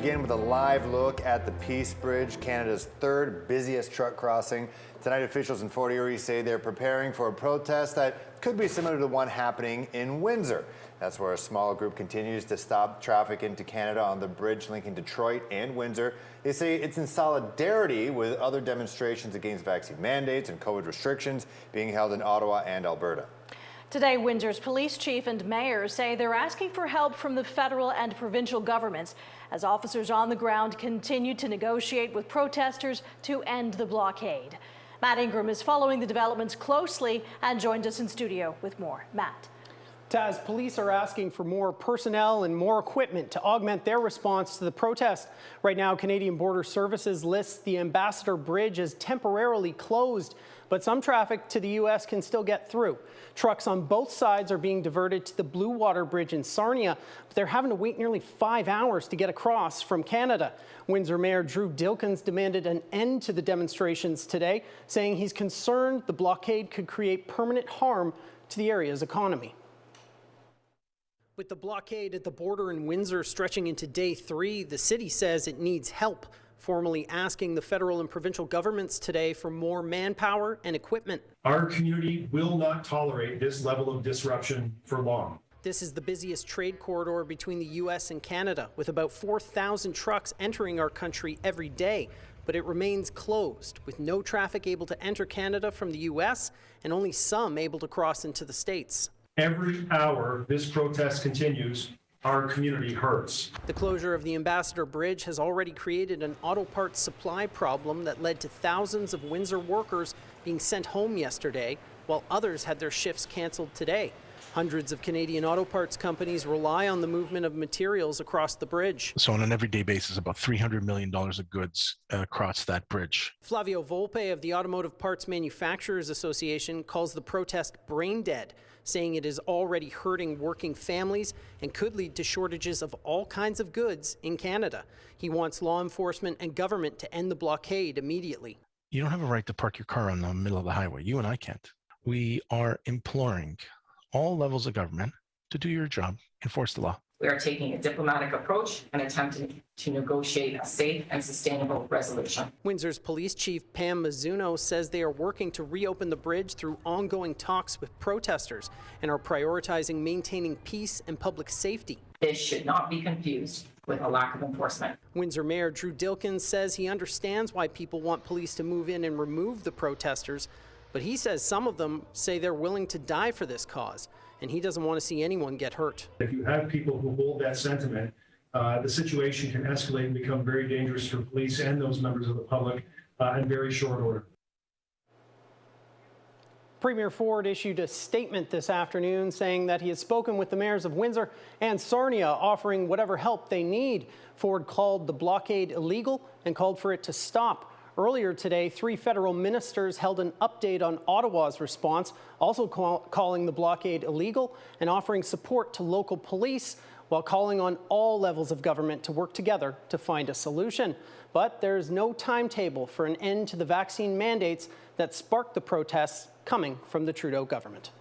begin with a live look at the Peace Bridge, Canada's third busiest truck crossing. Tonight, officials in Fort Erie say they're preparing for a protest that could be similar to the one happening in Windsor. That's where a small group continues to stop traffic into Canada on the bridge linking Detroit and Windsor. They say it's in solidarity with other demonstrations against vaccine mandates and COVID restrictions being held in Ottawa and Alberta. Today, Windsor's police chief and mayor say they're asking for help from the federal and provincial governments as officers on the ground continue to negotiate with protesters to end the blockade. Matt Ingram is following the developments closely and joined us in studio with more. Matt. Taz, police are asking for more personnel and more equipment to augment their response to the protest. Right now, Canadian Border Services lists the Ambassador Bridge as temporarily closed, but some traffic to the U.S. can still get through. Trucks on both sides are being diverted to the Blue Water Bridge in Sarnia, but they're having to wait nearly 5 hours to get across from Canada. Windsor Mayor Drew Dilkens demanded an end to the demonstrations today, saying he's concerned the blockade could create permanent harm to the area's economy. With the blockade at the border in Windsor stretching into day 3, the city says it needs help, formally asking the federal and provincial governments today for more manpower and equipment. Our community will not tolerate this level of disruption for long. This is the busiest trade corridor between the U.S. and Canada, with about 4,000 trucks entering our country every day. But it remains closed, with no traffic able to enter Canada from the U.S. and only some able to cross into the States. Every hour this protest continues, our community hurts. The closure of the Ambassador Bridge has already created an auto parts supply problem that led to thousands of Windsor workers being sent home yesterday, while others had their shifts canceled today. Hundreds of Canadian auto parts companies rely on the movement of materials across the bridge. So on an everyday basis, about $300 million of goods across that bridge. Flavio Volpe of the Automotive Parts Manufacturers Association calls the protest brain-dead, saying it is already hurting working families and could lead to shortages of all kinds of goods in Canada. He wants law enforcement and government to end the blockade immediately. You don't have a right to park your car in the middle of the highway. You and I can't. We are imploring all levels of government to do your job, enforce the law. We are taking a diplomatic approach and attempting to negotiate a safe and sustainable resolution. Windsor's police chief Pam Mizuno says they are working to reopen the bridge through ongoing talks with protesters and are prioritizing maintaining peace and public safety. This should not be confused with a lack of enforcement. Windsor Mayor Drew Dilkens says he understands why people want police to move in and remove the protesters, but he says some of them say they're willing to die for this cause, and he doesn't want to see anyone get hurt. If you have people who hold that sentiment, the situation can escalate and become very dangerous for police and those members of the public in very short order. Premier Ford issued a statement this afternoon saying that he has spoken with the mayors of Windsor and Sarnia, offering whatever help they need. Ford called the blockade illegal and called for it to stop. Earlier today, 3 federal ministers held an update on Ottawa's response, also calling the blockade illegal and offering support to local police, while calling on all levels of government to work together to find a solution. But there's no timetable for an end to the vaccine mandates that sparked the protests coming from the Trudeau government.